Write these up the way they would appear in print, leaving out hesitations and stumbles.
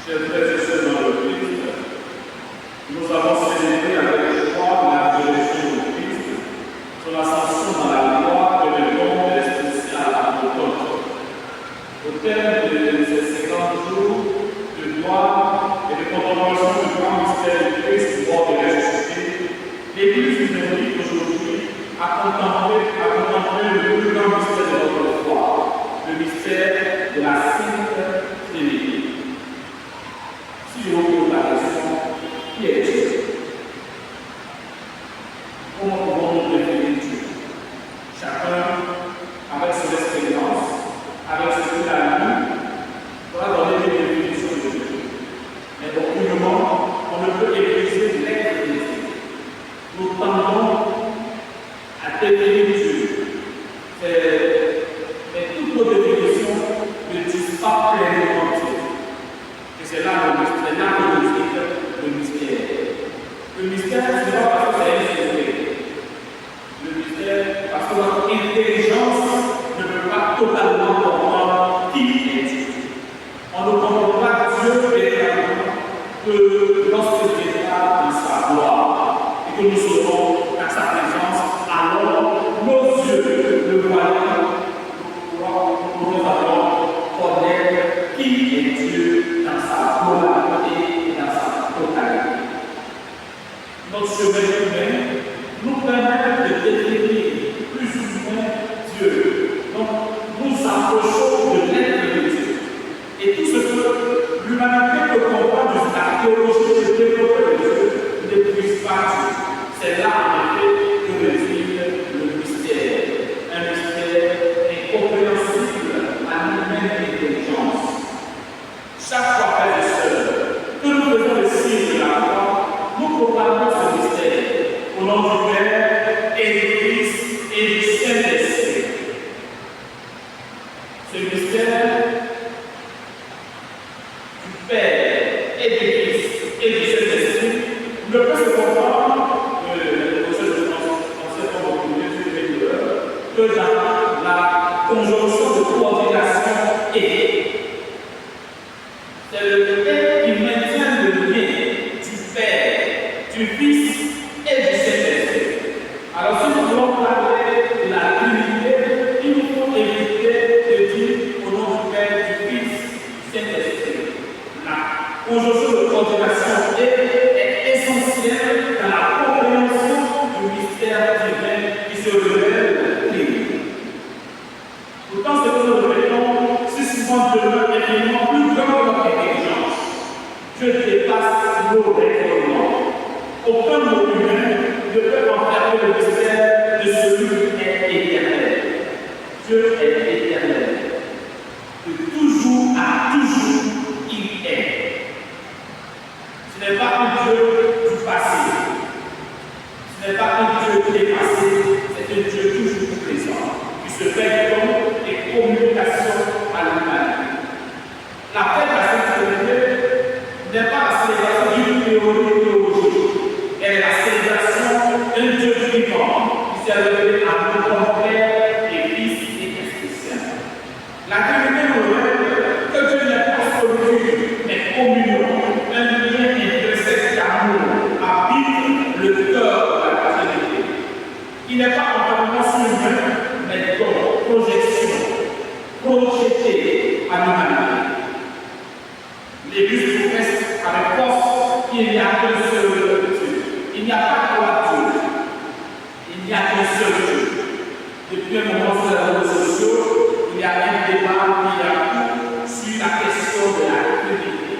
Chers frères et sœurs dans le Christ, nous avons célébré avec joie la résurrection du Christ, son ascension dans la gloire et le don de l'Esprit Saint à nos côtés. Au terme de ces 50 jours de gloire et de contemplation du grand mystère du Christ mort et ressuscité, l'Église nous invite aujourd'hui à contempler le plus grand mystère de notre foi, le mystère de la Sainte Trinité. Si je vous pose la question, qui est Dieu? Comment pouvons-nous définir Dieu? Chacun, avec son expérience, avec ce qu'il a lu, pourra donner une définition de Dieu. Mais aucunement, on ne peut épuiser l'être de Dieu. Nous tendons à définir Dieu. Mais toutes nos définitions ne disent pas pleinement Dieu. Et c'est là que nous explique le mystère. Le mystère, ce n'est pas parce que c'est secret. Le mystère, parce que notre intelligence ne peut pas totalement comprendre qui est Dieu. On ne comprend pas Dieu véritablement que lorsque Dieu est dans sa gloire et que nous serons dans sa présence, alors nos yeux le voyant, nous pourrons alors connaître qui est Dieu dans sa globalité et dans sa totalité. Notre chemin humain nous permet de définir plus ou moins Dieu. Donc, nous approchons de l'être de Dieu. Et tout ce que l'humanité peut comprendre de la théologie de développer de Dieu ne puisse pas Dieu. C'est là, en effet, que réside le mystère. Un mystère incompréhensible à l'humaine intelligence. Chaque fois, frères et sœurs, que nous faisons le signe de la croix, nous proclamons ce mystère au nom du Père et du Fils et du Saint-Esprit. Ce mystère du Père et du Fils et du Saint-Esprit ne peut se comprendre que dans la conjonction de coordination et. C'est le Père qui maintient le lien du Père, du Fils et du Saint-Esprit. Alors, si nous voulons parler de la Trinité, il nous faut éviter de dire au nom du Père, du Fils, du Saint-Esprit. La conjonction de coordination est essentielle dans la compréhension du mystère divin qui se révèle libre. Pourtant, ce que nous répétons, si souvent demeure infiniment plus grand que notre intelligence. Dieu dépasse nos raisonnements. Aucun mot humain ne peut enfermer le mystère de celui qui est éternel. Dieu est éternel. De toujours à toujours, il est. Ce n'est pas un Dieu du passé. Ce n'est pas un Dieu dépassé. C'est un Dieu toujours présent, qui se fait comme et communication à l'humanité. La paix de la Sainte Trinité n'est pas la célébration d'une théorie théologique, elle est la célébration d'un Dieu vivant qui s'est révélé à nous comme Père et Fils et Esprit Saint. La Trinité nous révèle que Dieu n'est pas solitude, mais communion, un lien intrinsèque d'amour habite le cœur de la Trinité. Il n'est pas environnement surhumain, mais don, projection, projeté à l'humanité. L'Église professe avec force qu'il n'y a qu'un seul Dieu. Il n'y a pas trois dieux. Il n'y a qu'un seul Dieu. Depuis un moment sur les réseaux sociaux, il y a un débat qui a sur la question de la Trinité.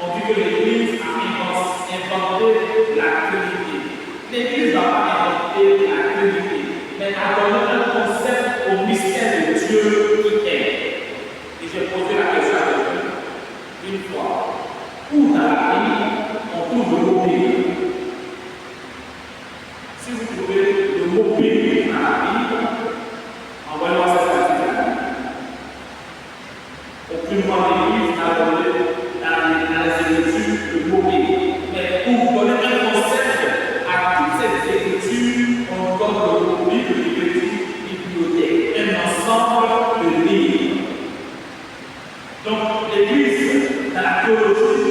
On dit que l'Église a inventé la Trinité. L'Église n'a pas inventé la Trinité, mais a donné un concept au mystère de Dieu qui est. Et j'ai posé la question à quelqu'un une fois. Où dans la Bible on trouve le mot béni? Si vous trouvez le mot béni dans la Bible, envoyez-moi cette partie-là. Aucunement l'Église n'a donné dans les Écritures le mot béni. Mais pour vous donner un concept à toutes ces Écritures, on donne le mot bibliothèque, un ensemble de livres. Donc, l'Église, dans la théologie,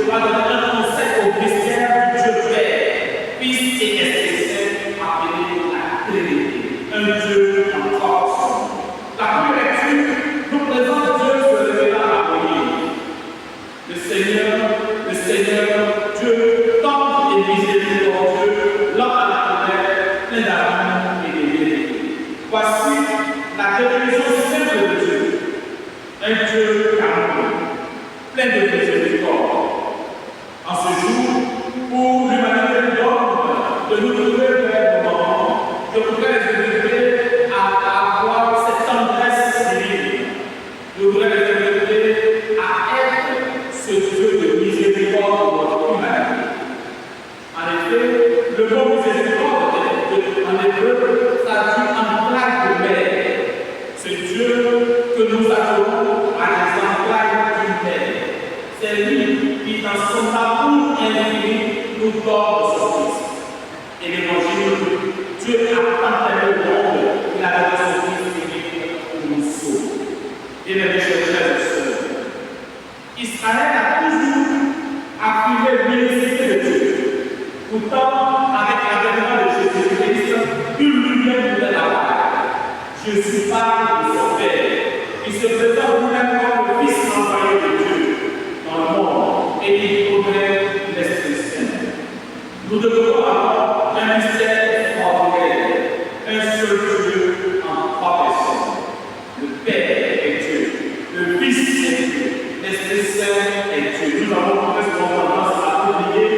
ce Dieu de miséricorde pour notre humanité. En effet, le mot miséricorde, en hébreu, traduit en plaque de mer. Ce Dieu que nous appelons à l'exemple d'une mère. C'est lui qui, dans son amour infini, nous donne son Fils. Et l'évangile, Dieu a tant aimé le monde qu'il a donné son Fils unique pour nous sauver. Et mes chers frères et sœurs, Israël a toujours affirmé l'unicité de Dieu. Pourtant, avec l'avènement de Jésus-Christ, une lumière nous est apparue. Jésus parle de son Père. Il se présente lui-même comme le Fils envoyé de Dieu dans le monde et il promet l'Esprit Saint. Nous devons avoir un mystère extraordinaire, un seul Dieu en trois personnes. Le Père est Dieu, le Fils est Dieu, l'Esprit Saint est Dieu. Nous avons presque tendance à oublier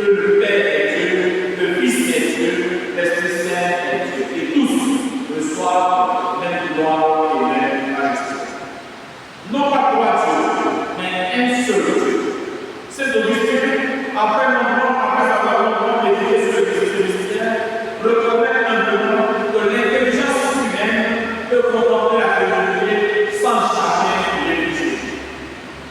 que le Père est Dieu, le Fils est Dieu, l'Esprit Saint est Dieu. Et tous reçoivent même gloire et même majesté. Non pas trois dieux, mais un seul Dieu. C'est Augustin, après avoir longuement médité sur ce mystère, reconnaît humblement que l'intelligence humaine peut contempler la Trinité sans jamais négliger.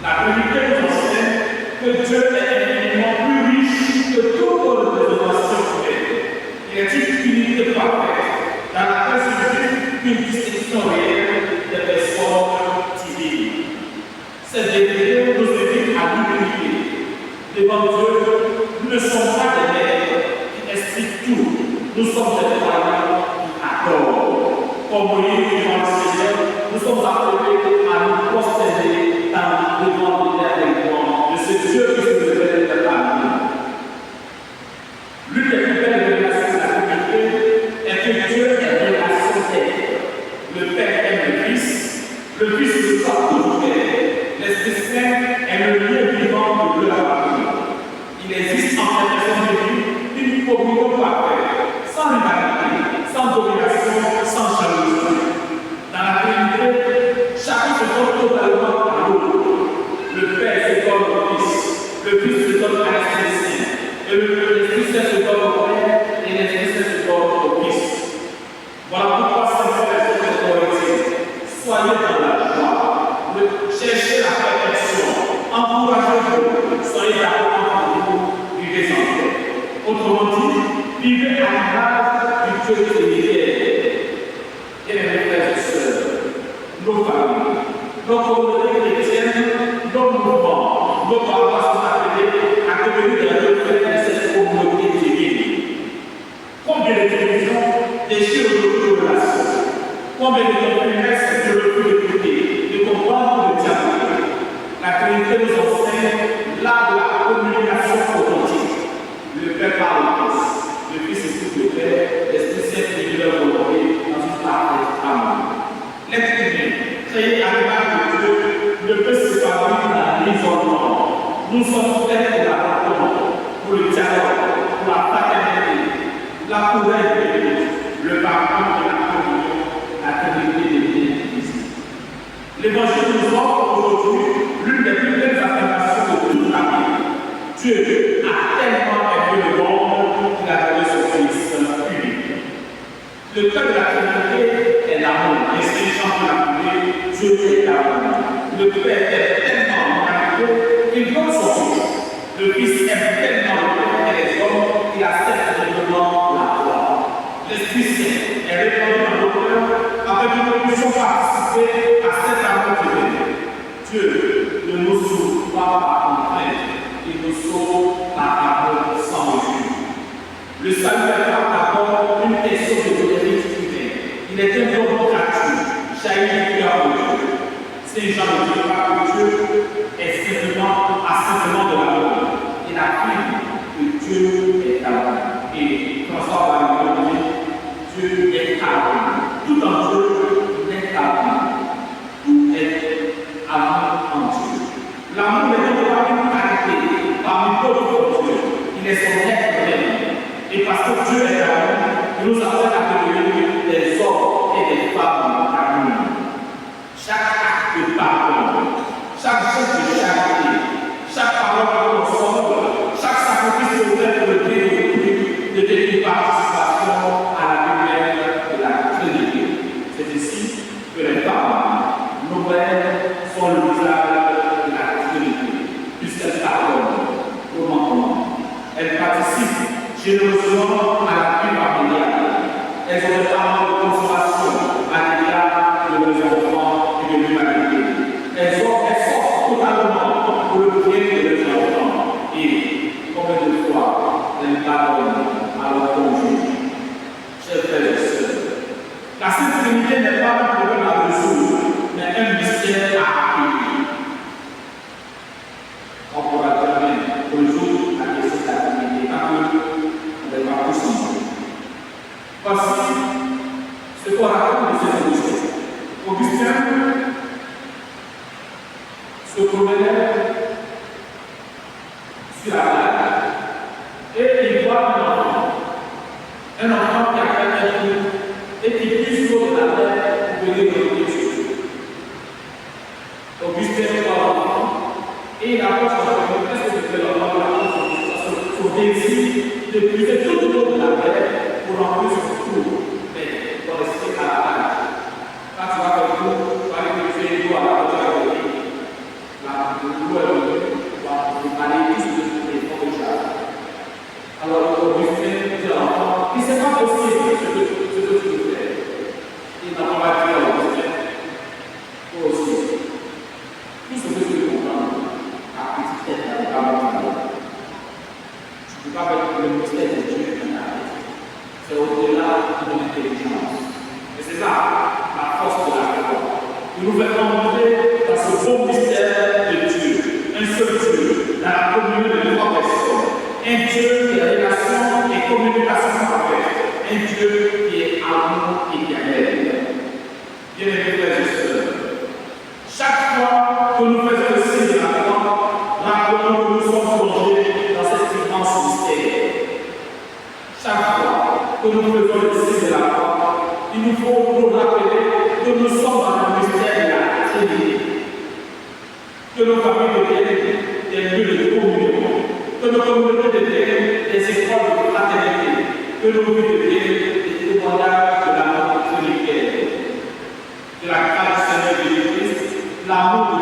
La Trinité nous enseigne que Dieu est infiniment plus riche que toute autre représentation humaine. Il est une unité parfaite dans laquelle se vit une distinction réelle des personnes divines. Cette vérité nous invite à l'humilité. Devant Dieu, nous ne sommes pas des maîtres qui expliquent tout. Nous sommes des croyants qui adorent. Comme Moïse devant le Seigneur, nous sommes appelés à nous prosterner devant l'éternel de ce Dieu qui se révèle à nous. L'une des plus belles révélations de la Trinité est que Dieu est relation d'être. Le Père aime le Fils reçoit tout le Père. L'Esprit Saint est le lieu vivant de leur famille. Il existe en personne de vie une communion parfaite, sans rivalité, sans domination, sans jalousie. Dans la Trinité, chacun se donne totalement à l'autre. Le Père se donne au Fils, le Fils se donne à l'Esprit Saint, et l'Esprit Saint se donne au Père, et l'Esprit Saint se donne au Fils. Voilà pourquoi Saint Paul est autorité. Soyez dans la joie, cherchez la perfection, encouragez-vous, soyez d'accord. Autrement dit, vivez à l'image du Dieu trinitaire. Bien mes frères et sœurs, nos familles, nos communautés chrétiennes, nos mouvements, nos paroisses sont appelés à devenir des reflets de cette communauté divine. Combien de télévisions déchirent nos relations? Combien de promesses de refus d'écouter, de comprendre, de dialoguer? La Trinité nous enseigne l'art de la communication authentique. Le Père parle au Fils, le Fils écoute le Père, l'Esprit Saint est leur volonté dans une parfaite amour. L'être humain, créé à l'image de Dieu, ne peut s'épanouir dans l'isolement. Nous sommes faits pour la pardon, pour le dialogue, pour la fraternité, la courage, le pardon et la communion, la communauté des biens visibles. L'Évangile nous offre aujourd'hui l'une des plus belles affirmations de toute la Bible. Dieu a tellement aimé le monde qu'il a donné son Fils unique. Le cœur de la Trinité est l'amour. L'Esprit chante la pluie, Dieu est l'amour. Le Père est tellement magnifique qu'il donne son Fils. Le Fils aime tellement le Père et les hommes qu'il accepte simplement la croix. L'Esprit Saint est répandu dans nos cœurs afin que nous puissions participer à cet amour divin. Dieu ne nous sauve pas par contrainte. Il nous sauve par amour sans mesure. Le salut n'est pas d'abord une question de vérité humaine. Il est un don gratuit, jailli du cœur de Dieu. Ces gens ne disent pas que Dieu est simplement de l'amour. Il affirme que Dieu est amour. Et François va nous dire Dieu est amour. Tout en Dieu, il est amour. Tout est amour en Dieu. L'amour n'est pas une qualité parmi d'autres Dieu. Il est son être même. Et parce que Dieu est amour, il nous appelle à devenir des hommes et des femmes d'amour. Chaque acte de pardon, chaque geste de charité, généreusement à la vie familiale. Elles ont des parents de consolation à l'égard de leurs enfants et de l'humanité. Elles s'offrent totalement pour le bien de leurs enfants. Et combien de fois elles pardonnent à leur conjoint. Chers frères et sœurs, la Sainte Trinité n'est pas un problème à résoudre, mais un mystère à accueillir. On pourra jamais résoudre la question de la Trinité parce qu'on n'est pas tous ensemble. Voici ce qu'on raconte de ces Augustin. Augustin se promenait sur la plage et il voit un enfant qui a fait un trou et qui glisse l'eau de la mer pour venir remonter sur lui. Augustin voit l'enfant et il approche l'enfant. Qu'est-ce que fait l'enfant? Son désir de puiser toute l'eau de la mer pour remplir son trou, mais pour rester à la plage. Quand tu vas faire le trou, tu vas aller puiser l'eau à la hauteur de l'eau. L'eau est venue, tu vas aller tous les fonds de jardin. Alors, Augustin dit à l'enfant, il ne sait pas possible ce que tu veux faire. Il n'a pas dit à Augustin, toi aussi, tout ce que tu veux comprendre, à petite tête, à la grande. Tu ne peux pas mettre le mystère de Dieu dans ta tête. C'est au-delà de ton intelligence. Et c'est ça, la force de la foi. Il nous fait entrer dans ce beau mystère de Dieu, un seul Dieu, dans la communion de trois personnes. Un Dieu qui est relation et communication parfaite. Un Dieu qui est amour éternel. Bien-aimés frères et sœurs, chaque fois que nous faisons le signe de la croix, rappelons que nous sommes plongés dans cet immense mystère. Chaque fois que nous faisons le signe de la croix, il nous faut nous rappeler que nous sommes dans le mystère de la Trinité. Que nos familles deviennent des lieux de communion. Que nos communautés deviennent des écoles de fraternité, que nos vies deviennent des témoignages de l'amour trinitaire, de la grâce du Seigneur Jésus-Christ, l'amour